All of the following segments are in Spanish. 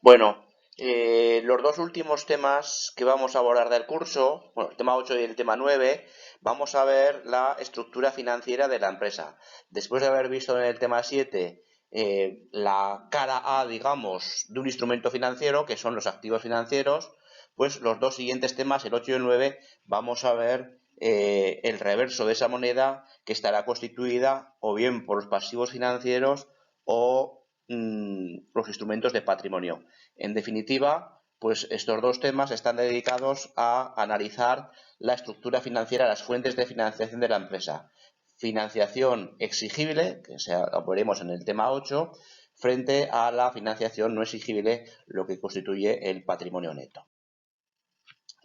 Bueno, los dos últimos temas que vamos a abordar del curso, bueno, el tema 8 y el tema 9, vamos a ver la estructura financiera de la empresa. Después de haber visto en el tema 7 la cara A, digamos, de un instrumento financiero, que son los activos financieros, pues los dos siguientes temas, el 8 y el 9, vamos a ver el reverso de esa moneda, que estará constituida o bien por los pasivos financieros o los instrumentos de patrimonio. En definitiva, pues estos dos temas están dedicados a analizar la estructura financiera, las fuentes de financiación de la empresa. Financiación exigible, que lo veremos en el tema 8, frente a la financiación no exigible, lo que constituye el patrimonio neto.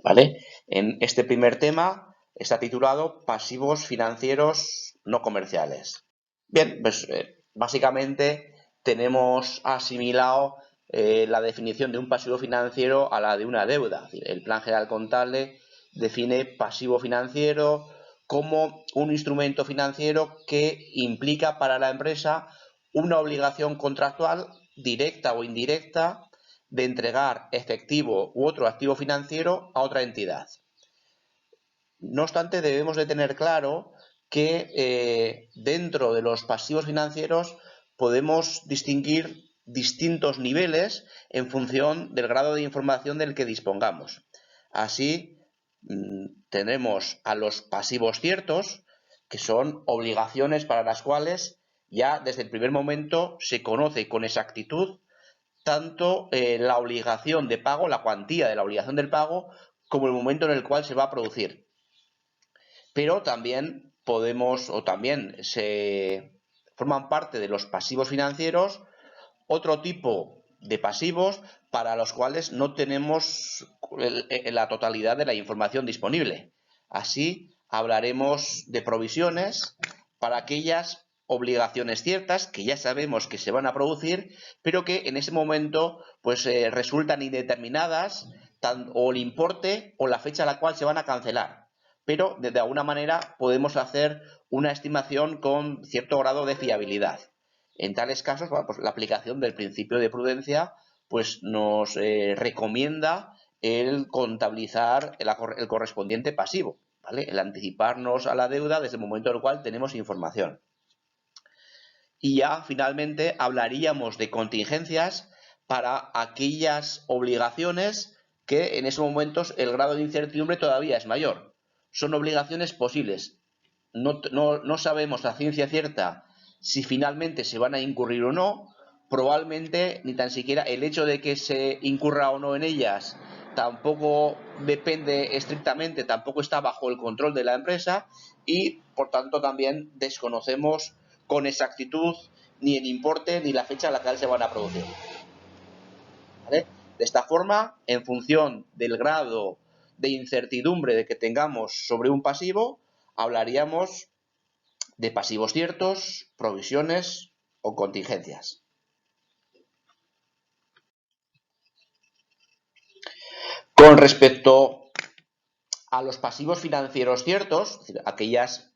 ¿Vale? En este primer tema está titulado Pasivos financieros no comerciales. Bien, pues básicamente tenemos asimilado la definición de un pasivo financiero a la de una deuda. Es decir, el Plan General Contable define pasivo financiero como un instrumento financiero que implica para la empresa una obligación contractual directa o indirecta de entregar efectivo u otro activo financiero a otra entidad. No obstante, debemos de tener claro que dentro de los pasivos financieros podemos distinguir distintos niveles en función del grado de información del que dispongamos. Así, tenemos a los pasivos ciertos, que son obligaciones para las cuales ya desde el primer momento se conoce con exactitud tanto la obligación de pago, la cuantía de la obligación del pago, como el momento en el cual se va a producir. Pero también podemos, o también se forman parte de los pasivos financieros, otro tipo de pasivos para los cuales no tenemos la totalidad de la información disponible. Así hablaremos de provisiones para aquellas obligaciones ciertas que ya sabemos que se van a producir, pero que en ese momento pues resultan indeterminadas, o el importe o la fecha a la cual se van a cancelar. Pero de alguna manera podemos hacer una estimación con cierto grado de fiabilidad. En tales casos, bueno, pues la aplicación del principio de prudencia pues nos recomienda el contabilizar el correspondiente pasivo, ¿vale? El anticiparnos a la deuda desde el momento en el cual tenemos información. Y ya finalmente hablaríamos de contingencias para aquellas obligaciones que en esos momentos el grado de incertidumbre todavía es mayor. Son obligaciones posibles. No sabemos a ciencia cierta si finalmente se van a incurrir o no. Probablemente ni tan siquiera el hecho de que se incurra o no en ellas tampoco depende estrictamente, tampoco está bajo el control de la empresa y por tanto también desconocemos con exactitud ni el importe ni la fecha a la que se van a producir. ¿Vale? De esta forma, en función del grado de incertidumbre de que tengamos sobre un pasivo, hablaríamos de pasivos ciertos, provisiones o contingencias. Con respecto a los pasivos financieros ciertos, es decir, aquellas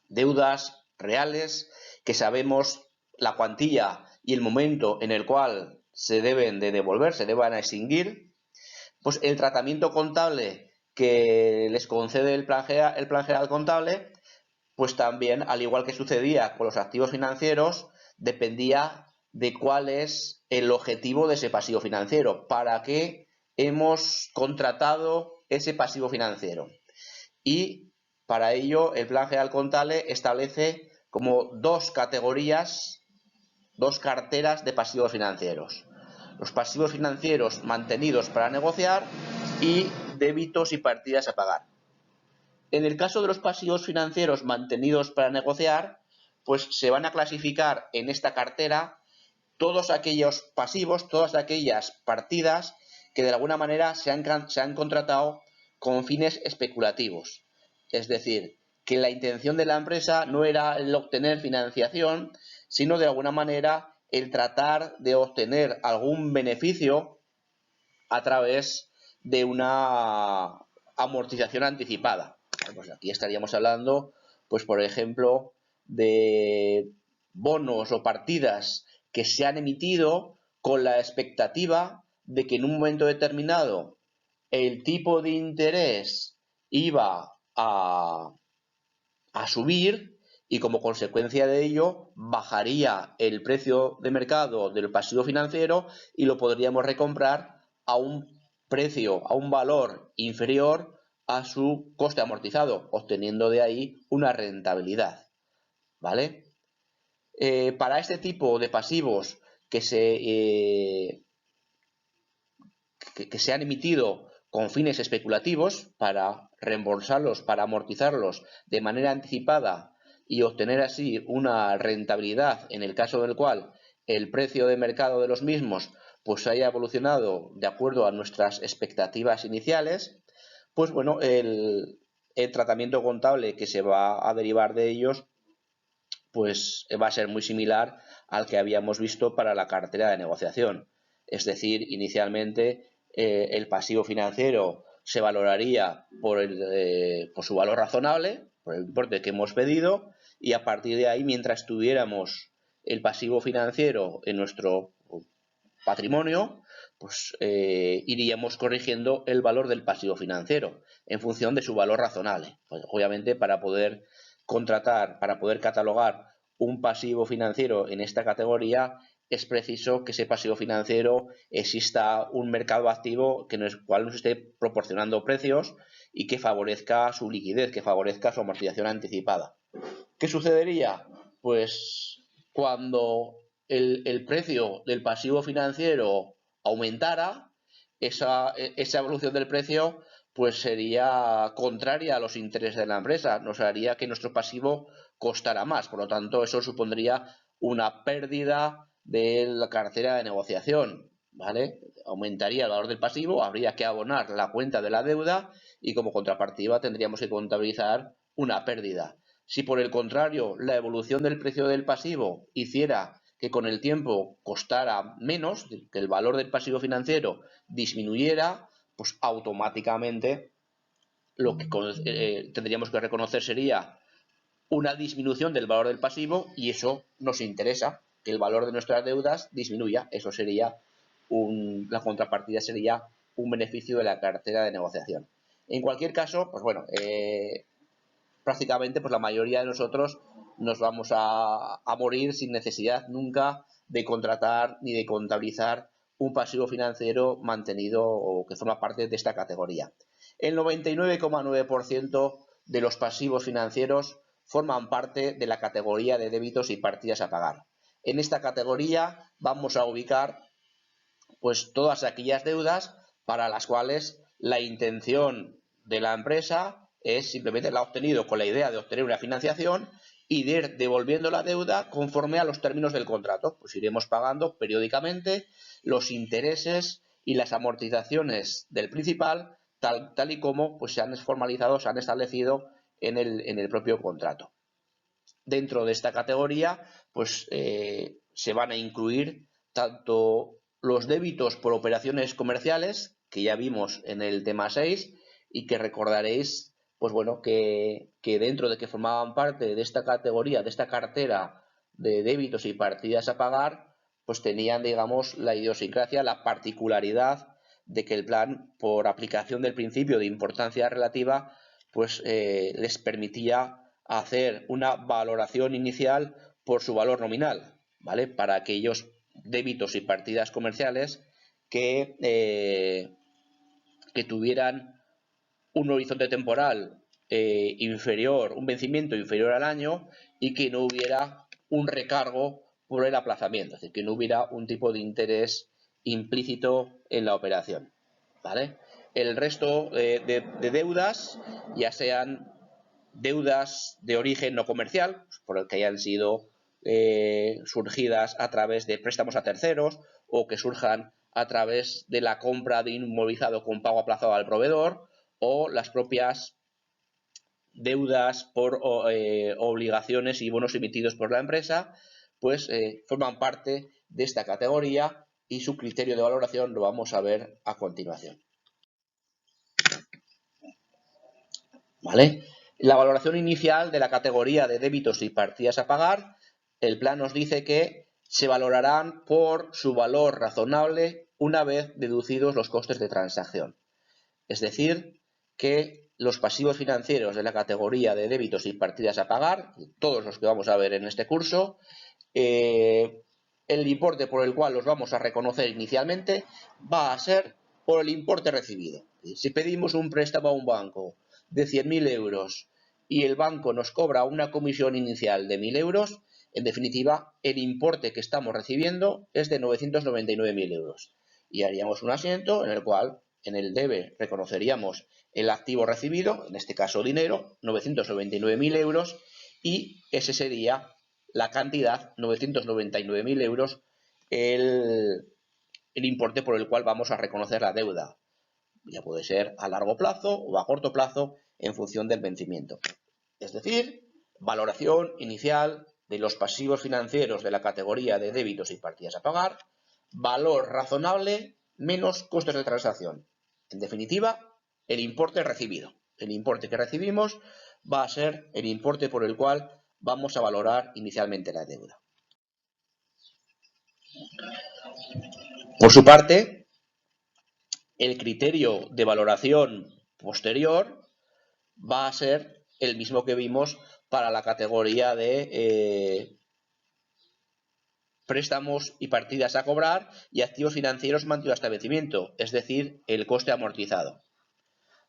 deudas reales que sabemos la cuantía y el momento en el cual se deben de devolver, se deban a extinguir, pues el tratamiento contable que les concede el plan general contable, pues también, al igual que sucedía con los activos financieros, dependía de cuál es el objetivo de ese pasivo financiero, para qué hemos contratado ese pasivo financiero. Y para ello el Plan General Contable establece como dos categorías, dos carteras de pasivos financieros. Los pasivos financieros mantenidos para negociar y débitos y partidas a pagar. En el caso de los pasivos financieros mantenidos para negociar, pues se van a clasificar en esta cartera todos aquellos pasivos, todas aquellas partidas que de alguna manera se han contratado con fines especulativos. Es decir, que la intención de la empresa no era el obtener financiación, sino de alguna manera el tratar de obtener algún beneficio a través de una amortización anticipada. Pues aquí estaríamos hablando, pues por ejemplo, de bonos o partidas que se han emitido con la expectativa de que en un momento determinado el tipo de interés iba a subir y como consecuencia de ello bajaría el precio de mercado del pasivo financiero y lo podríamos recomprar a un precio, a un valor inferior a su coste amortizado, obteniendo de ahí una rentabilidad, ¿vale? Para este tipo de pasivos que se han emitido con fines especulativos para reembolsarlos, para amortizarlos de manera anticipada y obtener así una rentabilidad en el caso del cual el precio de mercado de los mismos pues haya evolucionado de acuerdo a nuestras expectativas iniciales, pues bueno, el tratamiento contable que se va a derivar de ellos pues va a ser muy similar al que habíamos visto para la cartera de negociación. Es decir, inicialmente el pasivo financiero se valoraría por su valor razonable, por el importe que hemos pedido, y a partir de ahí, mientras tuviéramos el pasivo financiero en nuestro patrimonio, pues iríamos corrigiendo el valor del pasivo financiero en función de su valor razonable. Pues, obviamente, para poder contratar, para poder catalogar un pasivo financiero en esta categoría, es preciso que ese pasivo financiero exista un mercado activo que cual nos esté proporcionando precios y que favorezca su liquidez, que favorezca su amortización anticipada. ¿Qué sucedería? Pues cuando el precio del pasivo financiero aumentara, esa evolución del precio pues sería contraria a los intereses de la empresa, nos haría que nuestro pasivo costara más, por lo tanto eso supondría una pérdida de la cartera de negociación, ¿vale? Aumentaría el valor del pasivo, habría que abonar la cuenta de la deuda y como contrapartida tendríamos que contabilizar una pérdida. Si por el contrario la evolución del precio del pasivo hiciera que con el tiempo costara menos, que el valor del pasivo financiero disminuyera, pues automáticamente lo que tendríamos que reconocer sería una disminución del valor del pasivo y eso nos interesa, que el valor de nuestras deudas disminuya. Eso sería la contrapartida sería un beneficio de la cartera de negociación. En cualquier caso, pues bueno, prácticamente pues la mayoría de nosotros nos vamos a morir sin necesidad nunca de contratar ni de contabilizar un pasivo financiero mantenido o que forma parte de esta categoría. El 99,9% de los pasivos financieros forman parte de la categoría de débitos y partidas a pagar. En esta categoría vamos a ubicar pues todas aquellas deudas para las cuales la intención de la empresa es simplemente la ha obtenido con la idea de obtener una financiación y de ir devolviendo la deuda conforme a los términos del contrato. Pues iremos pagando periódicamente los intereses y las amortizaciones del principal tal y como pues se han formalizado, se han establecido en el propio contrato. Dentro de esta categoría pues se van a incluir tanto los débitos por operaciones comerciales, que ya vimos en el tema 6 y que recordaréis pues bueno, que dentro de que formaban parte de esta categoría, de esta cartera de débitos y partidas a pagar, pues tenían, digamos, la idiosincrasia, la particularidad de que el plan, por aplicación del principio de importancia relativa, pues les permitía hacer una valoración inicial por su valor nominal, ¿vale? Para aquellos débitos y partidas comerciales que tuvieran un horizonte temporal inferior, un vencimiento inferior al año y que no hubiera un recargo por el aplazamiento, es decir, que no hubiera un tipo de interés implícito en la operación, ¿vale? El resto de deudas, ya sean deudas de origen no comercial, por el que hayan sido surgidas a través de préstamos a terceros o que surjan a través de la compra de inmovilizado con pago aplazado al proveedor, o las propias deudas por obligaciones y bonos emitidos por la empresa, pues forman parte de esta categoría y su criterio de valoración lo vamos a ver a continuación. ¿Vale? La valoración inicial de la categoría de débitos y partidas a pagar, el plan nos dice que se valorarán por su valor razonable una vez deducidos los costes de transacción. Es decir, que los pasivos financieros de la categoría de débitos y partidas a pagar, todos los que vamos a ver en este curso, el importe por el cual los vamos a reconocer inicialmente va a ser por el importe recibido. Si pedimos un préstamo a un banco de 100.000 euros y el banco nos cobra una comisión inicial de 1.000 euros, en definitiva, el importe que estamos recibiendo es de 999.000 euros. Y haríamos un asiento en el cual, en el debe, reconoceríamos el activo recibido, en este caso dinero, 999.000 euros, y ese sería la cantidad, 999.000 euros, el importe por el cual vamos a reconocer la deuda. Ya puede ser a largo plazo o a corto plazo en función del vencimiento. Es decir, valoración inicial de los pasivos financieros de la categoría de débitos y partidas a pagar, valor razonable menos costes de transacción. En definitiva, el importe recibido. El importe que recibimos va a ser el importe por el cual vamos a valorar inicialmente la deuda. Por su parte, el criterio de valoración posterior va a ser el mismo que vimos para la categoría de préstamos y partidas a cobrar y activos financieros mantenidos hasta vencimiento, es decir, el coste amortizado.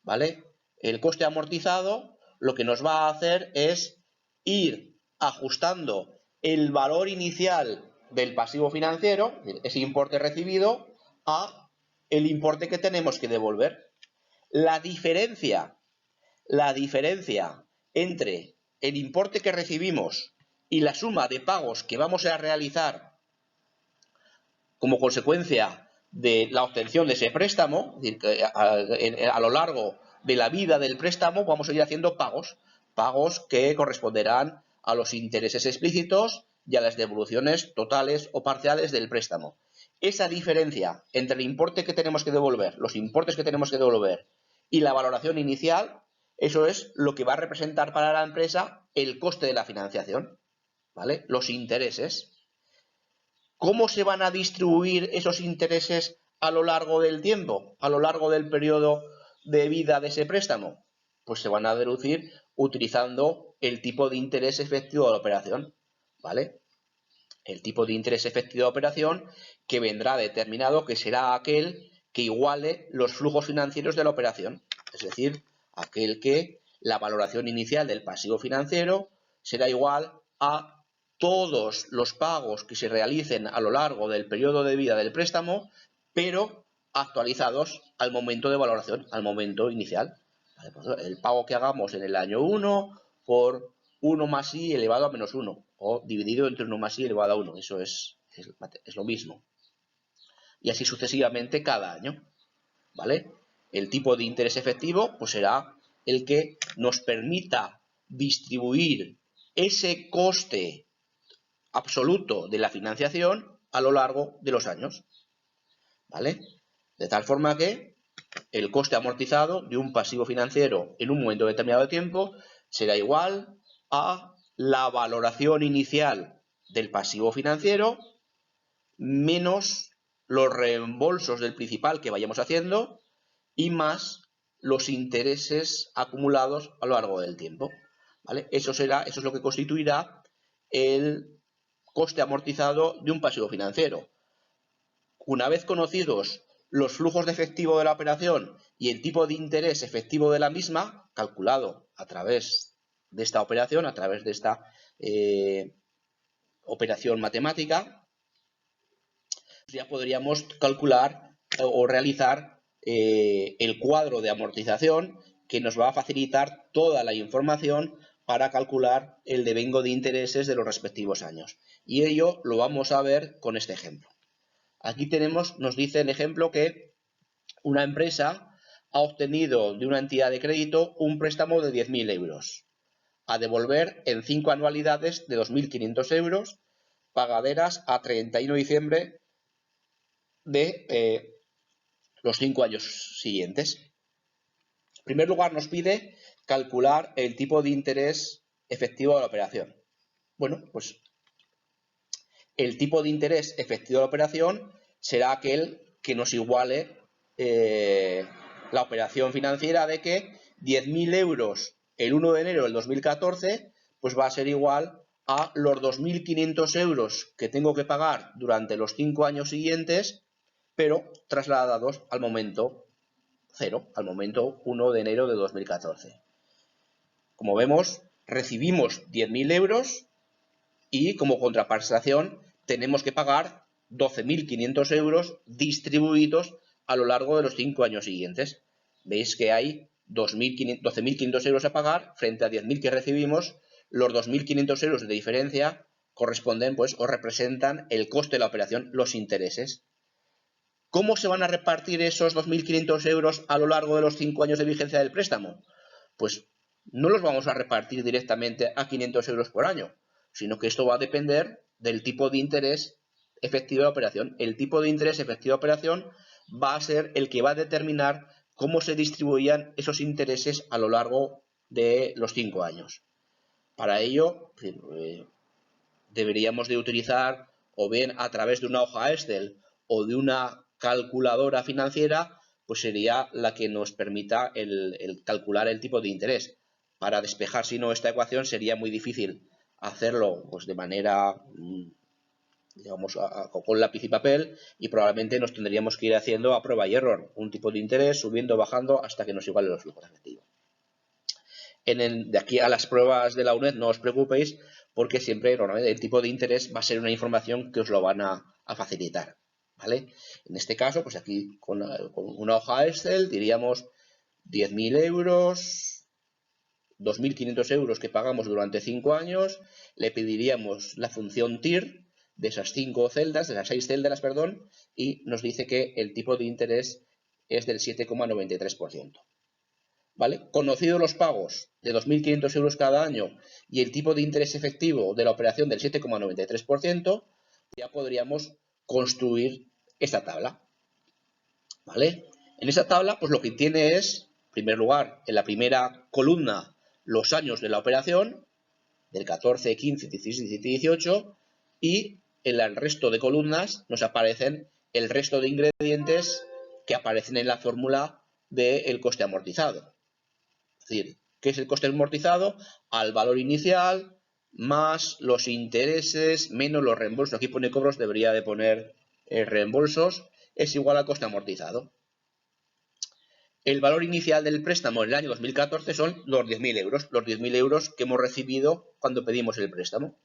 ¿Vale? El coste amortizado lo que nos va a hacer es ir ajustando el valor inicial del pasivo financiero, ese importe recibido, a el importe que tenemos que devolver. La diferencia entre el importe que recibimos y la suma de pagos que vamos a realizar como consecuencia de la obtención de ese préstamo, es decir, que a lo largo de la vida del préstamo vamos a ir haciendo pagos que corresponderán a los intereses explícitos y a las devoluciones totales o parciales del préstamo. Esa diferencia entre el importe que tenemos que devolver, los importes que tenemos que devolver y la valoración inicial, eso es lo que va a representar para la empresa el coste de la financiación, ¿vale? Los intereses. ¿Cómo se van a distribuir esos intereses a lo largo del tiempo, a lo largo del periodo de vida de ese préstamo? Pues se van a deducir utilizando el tipo de interés efectivo de la operación, ¿vale? El tipo de interés efectivo de la operación que vendrá determinado que será aquel que iguale los flujos financieros de la operación, es decir, aquel que la valoración inicial del pasivo financiero será igual a todos los pagos que se realicen a lo largo del periodo de vida del préstamo, pero actualizados al momento de valoración, al momento inicial. El pago que hagamos en el año 1 por 1 más i elevado a menos 1, o dividido entre 1 más i elevado a 1, eso es lo mismo. Y así sucesivamente cada año, ¿vale? El tipo de interés efectivo pues será el que nos permita distribuir ese coste absoluto de la financiación a lo largo de los años, ¿vale? De tal forma que el coste amortizado de un pasivo financiero en un momento determinado de tiempo será igual a la valoración inicial del pasivo financiero menos los reembolsos del principal que vayamos haciendo y más los intereses acumulados a lo largo del tiempo, ¿vale? Eso es lo que constituirá el coste amortizado de un pasivo financiero. Una vez conocidos los flujos de efectivo de la operación y el tipo de interés efectivo de la misma, calculado a través de esta operación, a través de esta operación matemática, ya podríamos calcular o realizar el cuadro de amortización que nos va a facilitar toda la información para calcular el devengo de intereses de los respectivos años. Y ello lo vamos a ver con este ejemplo. Aquí nos dice el ejemplo que una empresa ha obtenido de una entidad de crédito un préstamo de 10.000 euros a devolver en 5 anualidades de 2.500 euros pagaderas a 31 de diciembre de los 5 años siguientes. En primer lugar nos pide calcular el tipo de interés efectivo de la operación. Bueno, pues el tipo de interés efectivo de la operación será aquel que nos iguale la operación financiera de que 10.000 euros el 1 de enero del 2014 pues va a ser igual a los 2.500 euros que tengo que pagar durante los 5 años siguientes, pero trasladados al momento 0, al momento 1 de enero de 2014. Como vemos, recibimos 10.000 euros y como contraprestación tenemos que pagar 12.500 euros distribuidos a lo largo de los 5 años siguientes. Veis que hay 12.500 euros a pagar frente a 10.000 que recibimos. Los 2.500 euros de diferencia corresponden, pues, o representan el coste de la operación, los intereses. ¿Cómo se van a repartir esos 2.500 euros a lo largo de los 5 años de vigencia del préstamo? Pues no los vamos a repartir directamente a 500 euros por año, sino que esto va a depender del tipo de interés efectivo de la operación. El tipo de interés efectivo de la operación va a ser el que va a determinar cómo se distribuían esos intereses a lo largo de los 5 años. Para ello, deberíamos de utilizar o bien a través de una hoja Excel o de una calculadora financiera, pues sería la que nos permita el calcular el tipo de interés. Para despejar, si no, esta ecuación sería muy difícil hacerlo pues de manera, digamos, con lápiz y papel, y probablemente nos tendríamos que ir haciendo a prueba y error, un tipo de interés subiendo, bajando hasta que nos igualen los flujos efectivos. De aquí a las pruebas de la UNED no os preocupéis, porque siempre normalmente el tipo de interés va a ser una información que os lo van a facilitar, ¿vale? En este caso, pues aquí con una hoja Excel diríamos 10.000 euros, 2.500 euros que pagamos durante 5 años, le pediríamos la función TIR de esas 5 celdas, de las 6 celdas, perdón, y nos dice que el tipo de interés es del 7,93%. ¿Vale? Conocidos los pagos de 2.500 euros cada año y el tipo de interés efectivo de la operación del 7,93%, ya podríamos construir esta tabla. ¿Vale? En esa tabla, pues lo que tiene es, en primer lugar, en la primera columna, los años de la operación, del 14, 15, 16, 17 y 18, y en el resto de columnas nos aparecen el resto de ingredientes que aparecen en la fórmula del coste amortizado. Es decir, ¿qué es el coste amortizado? Al valor inicial más los intereses menos los reembolsos. Aquí pone cobros, debería de poner reembolsos. Es igual al coste amortizado. El valor inicial del préstamo en el año 2014 son los 10.000 euros. Los 10.000 euros que hemos recibido cuando pedimos el préstamo.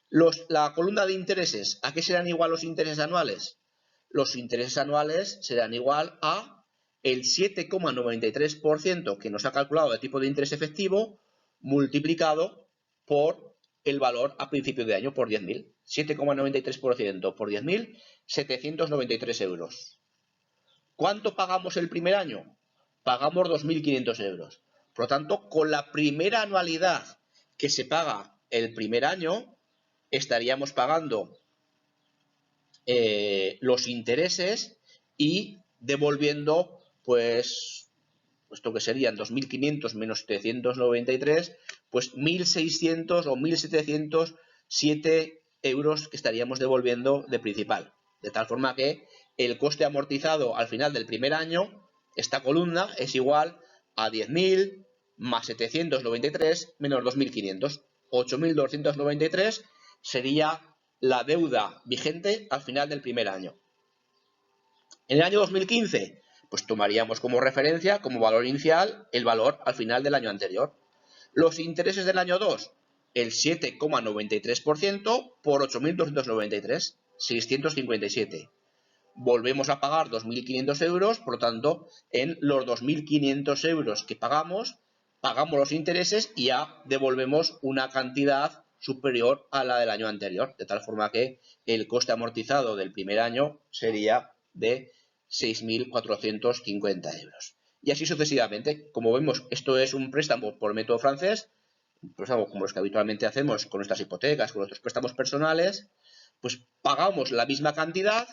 La columna de intereses, ¿a qué serán igual los intereses anuales? Los intereses anuales serán igual a el 7,93% que nos ha calculado el tipo de interés efectivo multiplicado por el valor a principio de año, por 10.000. 7,93% por 10.000, 793 euros. ¿Cuánto pagamos el primer año? Pagamos 2.500 euros. Por lo tanto, con la primera anualidad que se paga el primer año, estaríamos pagando los intereses y devolviendo, pues, esto que serían 2.500 menos 793, pues 1.600 o 1.707 euros que estaríamos devolviendo de principal. De tal forma que el coste amortizado al final del primer año, esta columna, es igual a 10.000 más 793 menos 2.500. 8.293 sería la deuda vigente al final del primer año. En el año 2015, pues tomaríamos como referencia, como valor inicial, el valor al final del año anterior. Los intereses del año 2, el 7,93% por 8.293, 657. Volvemos a pagar 2.500 euros, por lo tanto, en los 2.500 euros que pagamos los intereses y ya devolvemos una cantidad superior a la del año anterior, de tal forma que el coste amortizado del primer año sería de 6.450 euros. Y así sucesivamente. Como vemos, esto es un préstamo por método francés, un préstamo como los que habitualmente hacemos con nuestras hipotecas, con nuestros préstamos personales, pues pagamos la misma cantidad,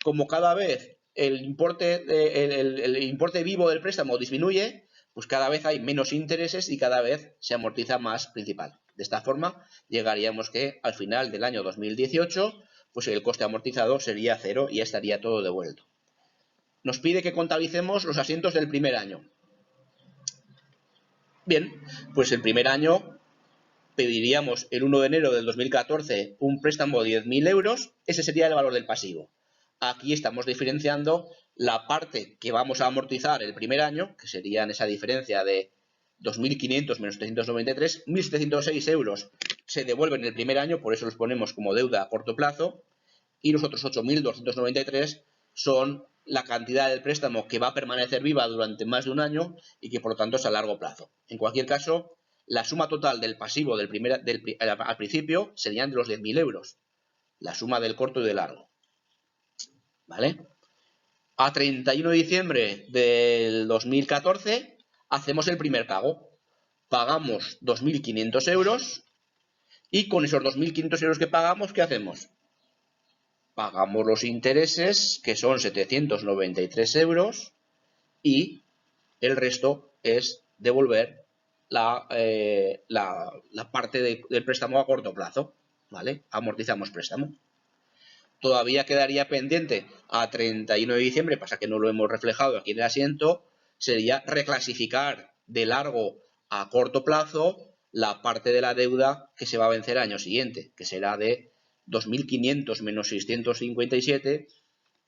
como cada vez el importe vivo del préstamo disminuye, pues cada vez hay menos intereses y cada vez se amortiza más principal. De esta forma, llegaríamos que al final del año 2018, pues el coste amortizado sería 0 y ya estaría todo devuelto. Nos pide que contabilicemos los asientos del primer año. Bien, pues el primer año pediríamos el 1 de enero del 2014 un préstamo de 10.000 euros, ese sería el valor del pasivo. Aquí estamos diferenciando la parte que vamos a amortizar el primer año, que serían esa diferencia de 2.500 menos 393, 1.706 euros se devuelven en el primer año, por eso los ponemos como deuda a corto plazo, y los otros 8.293 son la cantidad del préstamo que va a permanecer viva durante más de un año y que por lo tanto es a largo plazo. En cualquier caso, la suma total del pasivo al principio serían de los 10.000 euros, la suma del corto y del largo. ¿Vale? A 31 de diciembre del 2014 hacemos el primer pago. Pagamos 2.500 euros y con esos 2.500 euros que pagamos, ¿qué hacemos? Pagamos los intereses, que son 793 euros, y el resto es devolver la parte del préstamo a corto plazo. ¿Vale? Amortizamos préstamo. Todavía quedaría pendiente a 31 de diciembre, pasa que no lo hemos reflejado aquí en el asiento, sería reclasificar de largo a corto plazo la parte de la deuda que se va a vencer al año siguiente, que será de 2.500 menos 657,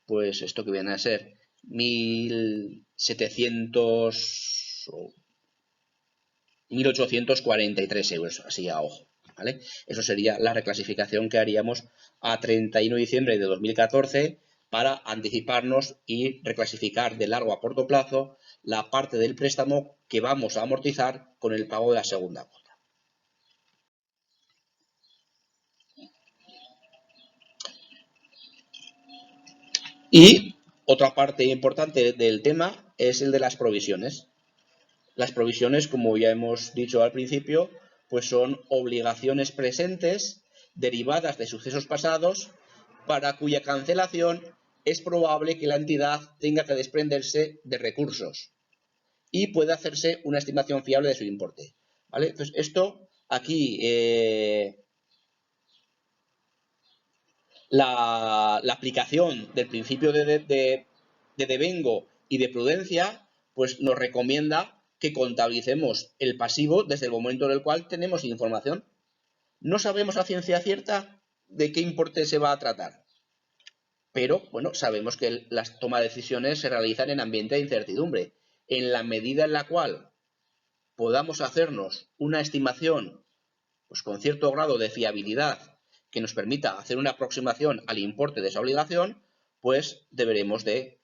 pues esto que viene a ser 1.843 euros, así a ojo. ¿Vale? Eso sería la reclasificación que haríamos a 31 de diciembre de 2014 para anticiparnos y reclasificar de largo a corto plazo la parte del préstamo que vamos a amortizar con el pago de la segunda cuota. Y otra parte importante del tema es el de las provisiones. Las provisiones, como ya hemos dicho al principio, pues son obligaciones presentes derivadas de sucesos pasados para cuya cancelación es probable que la entidad tenga que desprenderse de recursos y pueda hacerse una estimación fiable de su importe. ¿Vale? Entonces, esto aquí, la aplicación del principio de devengo y de prudencia, pues nos recomienda que contabilicemos el pasivo desde el momento en el cual tenemos información. No sabemos a ciencia cierta de qué importe se va a tratar, pero bueno, sabemos que las tomas de decisiones se realizan en ambiente de incertidumbre. En la medida en la cual podamos hacernos una estimación pues con cierto grado de fiabilidad que nos permita hacer una aproximación al importe de esa obligación, pues deberemos de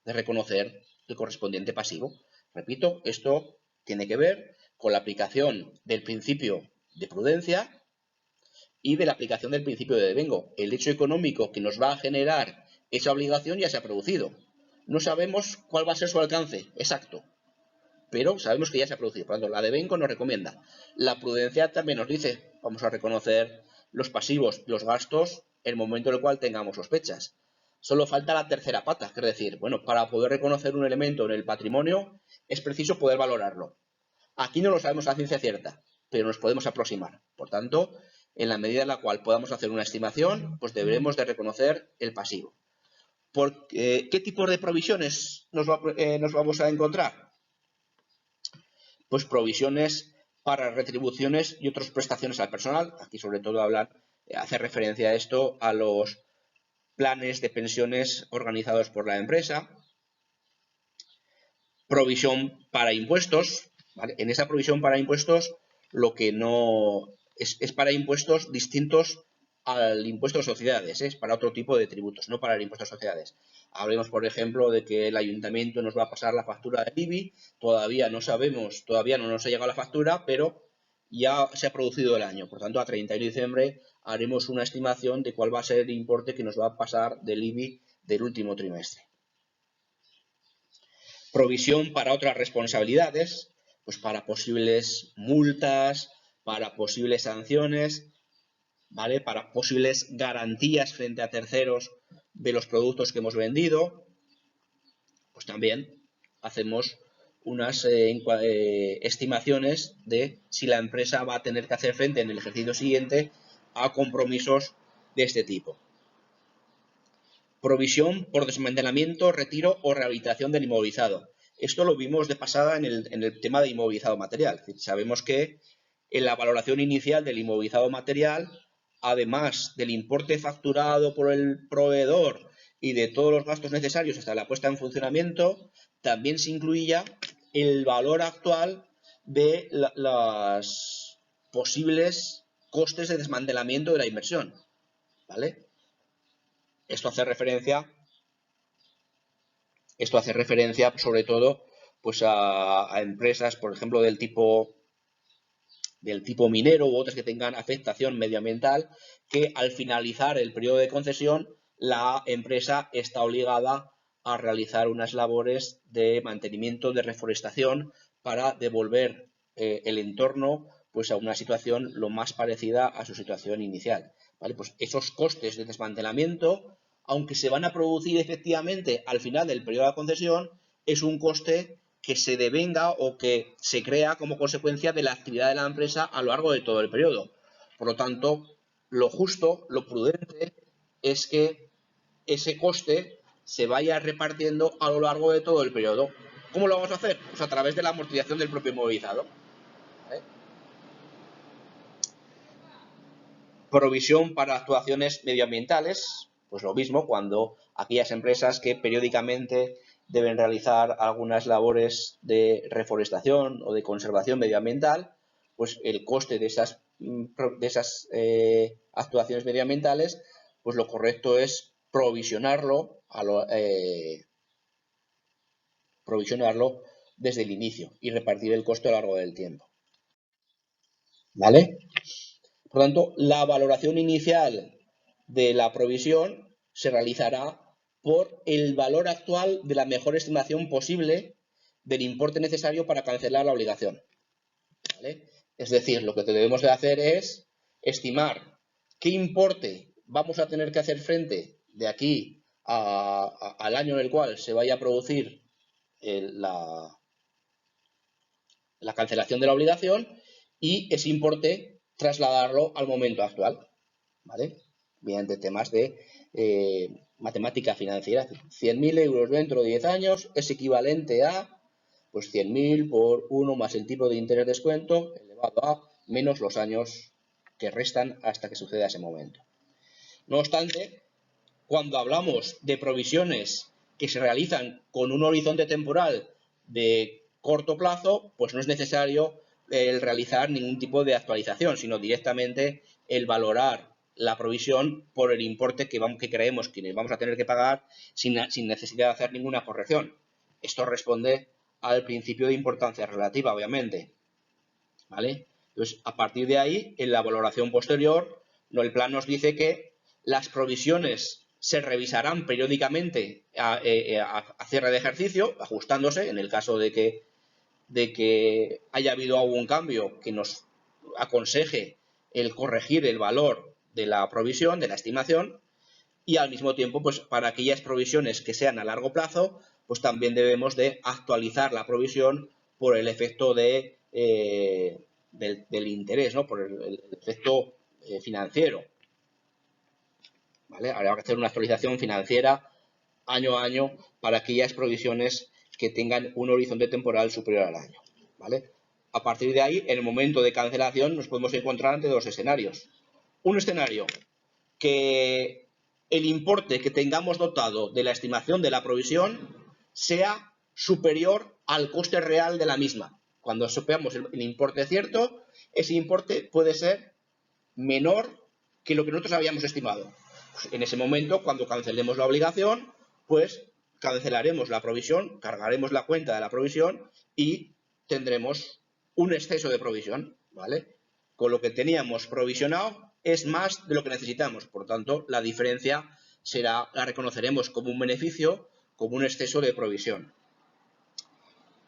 reconocer el correspondiente pasivo. Repito, esto tiene que ver con la aplicación del principio de prudencia y de la aplicación del principio de devengo. El hecho económico que nos va a generar esa obligación ya se ha producido. No sabemos cuál va a ser su alcance exacto, pero sabemos que ya se ha producido. Por lo tanto, la devengo nos recomienda. La prudencia también nos dice, vamos a reconocer los pasivos, los gastos, en el momento en el cual tengamos sospechas. Solo falta la tercera pata, es decir, bueno, para poder reconocer un elemento en el patrimonio es preciso poder valorarlo. Aquí no lo sabemos a ciencia cierta, pero nos podemos aproximar. Por tanto, en la medida en la cual podamos hacer una estimación, pues deberemos de reconocer el pasivo. ¿Qué tipo de provisiones nos vamos a encontrar? Pues provisiones para retribuciones y otras prestaciones al personal. Aquí sobre todo hace referencia a esto a los planes de pensiones organizados por la empresa. Provisión para impuestos, ¿vale? En esa provisión para impuestos lo que no es para impuestos distintos al impuesto de sociedades, es para otro tipo de tributos, no para el impuesto de sociedades. Hablemos, por ejemplo, de que el ayuntamiento nos va a pasar la factura del IBI, todavía no sabemos, todavía no nos ha llegado la factura, pero ya se ha producido el año. Por tanto, a 31 de diciembre haremos una estimación de cuál va a ser el importe que nos va a pasar del IBI del último trimestre. Provisión para otras responsabilidades, pues para posibles multas, para posibles sanciones, ¿vale? Para posibles garantías frente a terceros de los productos que hemos vendido, pues también hacemos unas estimaciones de si la empresa va a tener que hacer frente en el ejercicio siguiente a compromisos de este tipo. Provisión por desmantelamiento, retiro o rehabilitación del inmovilizado. Esto lo vimos de pasada en el tema de inmovilizado material. Es decir, sabemos que en la valoración inicial del inmovilizado material, además del importe facturado por el proveedor y de todos los gastos necesarios hasta la puesta en funcionamiento, también se incluía el valor actual de los posibles costes de desmantelamiento de la inversión, ¿vale? Esto hace referencia sobre todo pues a empresas, por ejemplo, del tipo minero u otras que tengan afectación medioambiental, que al finalizar el periodo de concesión la empresa está obligada a realizar unas labores de mantenimiento, de reforestación, para devolver el entorno pues a una situación lo más parecida a su situación inicial, ¿vale? Pues esos costes de desmantelamiento, aunque se van a producir efectivamente al final del periodo de concesión, es un coste que se devenga o que se crea como consecuencia de la actividad de la empresa a lo largo de todo el periodo. Por lo tanto, lo justo, lo prudente, es que ese coste se vaya repartiendo a lo largo de todo el periodo. ¿Cómo lo vamos a hacer? Pues a través de la amortización del propio inmovilizado. Provisión para actuaciones medioambientales, pues lo mismo, cuando aquellas empresas que periódicamente deben realizar algunas labores de reforestación o de conservación medioambiental, pues el coste de esas actuaciones medioambientales, pues lo correcto es provisionarlo desde el inicio y repartir el coste a lo largo del tiempo. ¿Vale? Por lo tanto, la valoración inicial de la provisión se realizará por el valor actual de la mejor estimación posible del importe necesario para cancelar la obligación, ¿vale? Es decir, lo que debemos de hacer es estimar qué importe vamos a tener que hacer frente de aquí al año en el cual se vaya a producir la cancelación de la obligación, y ese importe trasladarlo al momento actual, ¿vale? Mediante temas de matemática financiera. 100.000 euros dentro de 10 años es equivalente a pues 100.000 por 1 más el tipo de interés descuento elevado a menos los años que restan hasta que suceda ese momento. No obstante, cuando hablamos de provisiones que se realizan con un horizonte temporal de corto plazo, pues no es necesario el realizar ningún tipo de actualización, sino directamente el valorar la provisión por el importe que creemos que vamos a tener que pagar sin necesidad de hacer ninguna corrección. Esto responde al principio de importancia relativa, obviamente, ¿vale? Entonces, a partir de ahí, en la valoración posterior, el plan nos dice que las provisiones se revisarán periódicamente a cierre de ejercicio, ajustándose en el caso de que haya habido algún cambio que nos aconseje el corregir el valor de la provisión, de la estimación, y al mismo tiempo, pues para aquellas provisiones que sean a largo plazo, pues también debemos de actualizar la provisión por el efecto del interés, ¿no? Por el efecto financiero, ¿vale? Habrá que hacer una actualización financiera año a año para aquellas provisiones que tengan un horizonte temporal superior al año, ¿vale? A partir de ahí, en el momento de cancelación, nos podemos encontrar ante dos escenarios. Un escenario que el importe que tengamos dotado de la estimación de la provisión sea superior al coste real de la misma. Cuando superamos el importe cierto, ese importe puede ser menor que lo que nosotros habíamos estimado. Pues en ese momento, cuando cancelemos la obligación, pues cancelaremos la provisión, cargaremos la cuenta de la provisión y tendremos un exceso de provisión, ¿vale? Con lo que teníamos provisionado es más de lo que necesitamos. Por tanto, la diferencia la reconoceremos como un beneficio, como un exceso de provisión.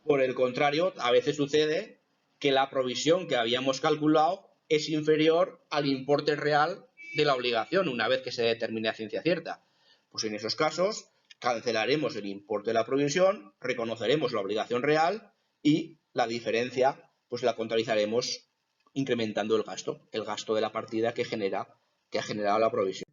Por el contrario, a veces sucede que la provisión que habíamos calculado es inferior al importe real de la obligación una vez que se determine a ciencia cierta. Pues en esos casos cancelaremos el importe de la provisión, reconoceremos la obligación real y la diferencia pues la contabilizaremos incrementando el gasto de la partida que ha generado la provisión.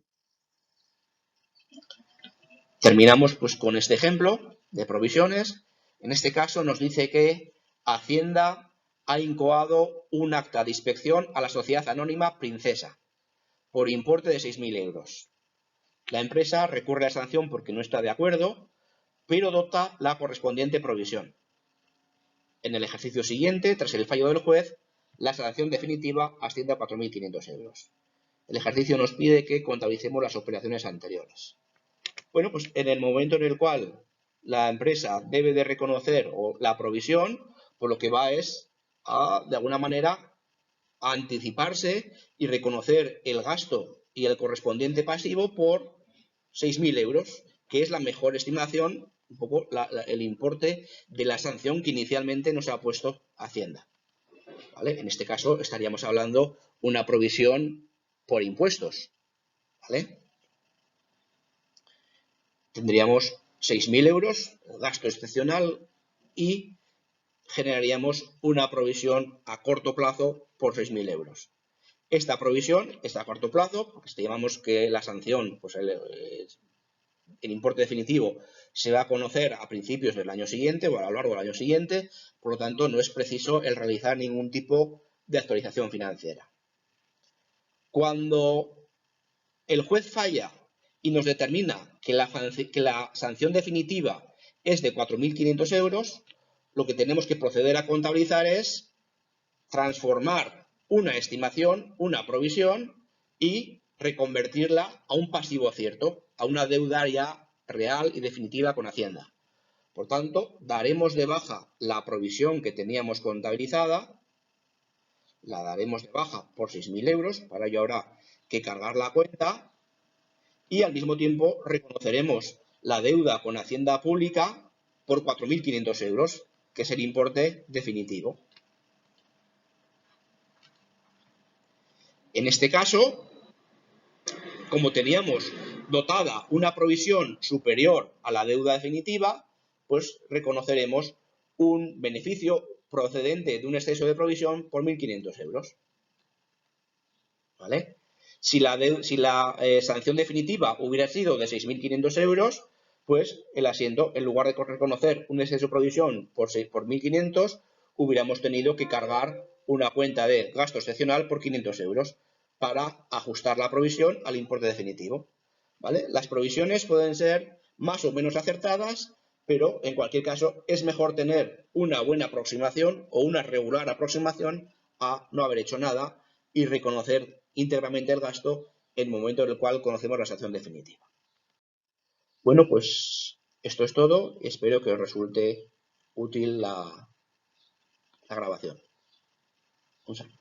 Terminamos pues con este ejemplo de provisiones. En este caso nos dice que Hacienda ha incoado un acta de inspección a la sociedad anónima Princesa por importe de 6.000 euros. La empresa recurre a la sanción porque no está de acuerdo, pero dota la correspondiente provisión. En el ejercicio siguiente, tras el fallo del juez, la sanción definitiva asciende a 4.500 euros. El ejercicio nos pide que contabilicemos las operaciones anteriores. Bueno, pues en el momento en el cual la empresa debe de reconocer la provisión, pues lo que va es a, de alguna manera, a anticiparse y reconocer el gasto y el correspondiente pasivo por 6.000 euros, que es la mejor estimación, un poco el importe de la sanción que inicialmente nos ha puesto Hacienda. ¿Vale? En este caso estaríamos hablando una provisión por impuestos. ¿Vale? Tendríamos 6.000 euros, gasto excepcional, y generaríamos una provisión a corto plazo por 6.000 euros. Esta provisión está a corto plazo, porque estimamos que la sanción, pues el importe definitivo, se va a conocer a principios del año siguiente o a lo largo del año siguiente, por lo tanto no es preciso el realizar ningún tipo de actualización financiera. Cuando el juez falla y nos determina que la sanción definitiva es de 4.500 euros, lo que tenemos que proceder a contabilizar es transformar una estimación, una provisión, y reconvertirla a un pasivo cierto, a una deuda ya real y definitiva con Hacienda. Por tanto, daremos de baja la provisión que teníamos contabilizada, la daremos de baja por 6.000 euros, para ello habrá que cargar la cuenta, y al mismo tiempo reconoceremos la deuda con Hacienda Pública por 4.500 euros, que es el importe definitivo. En este caso, como teníamos dotada una provisión superior a la deuda definitiva, pues reconoceremos un beneficio procedente de un exceso de provisión por 1.500 euros. ¿Vale? Si la sanción definitiva hubiera sido de 6.500 euros, pues el asiento, en lugar de reconocer un exceso de provisión por 1.500, hubiéramos tenido que cargar una cuenta de gasto excepcional por 500 euros para ajustar la provisión al importe definitivo. ¿Vale? Las provisiones pueden ser más o menos acertadas, pero en cualquier caso es mejor tener una buena aproximación o una regular aproximación a no haber hecho nada y reconocer íntegramente el gasto en el momento en el cual conocemos la sanción definitiva. Bueno, pues esto es todo. Espero que os resulte útil la grabación. Un saludo.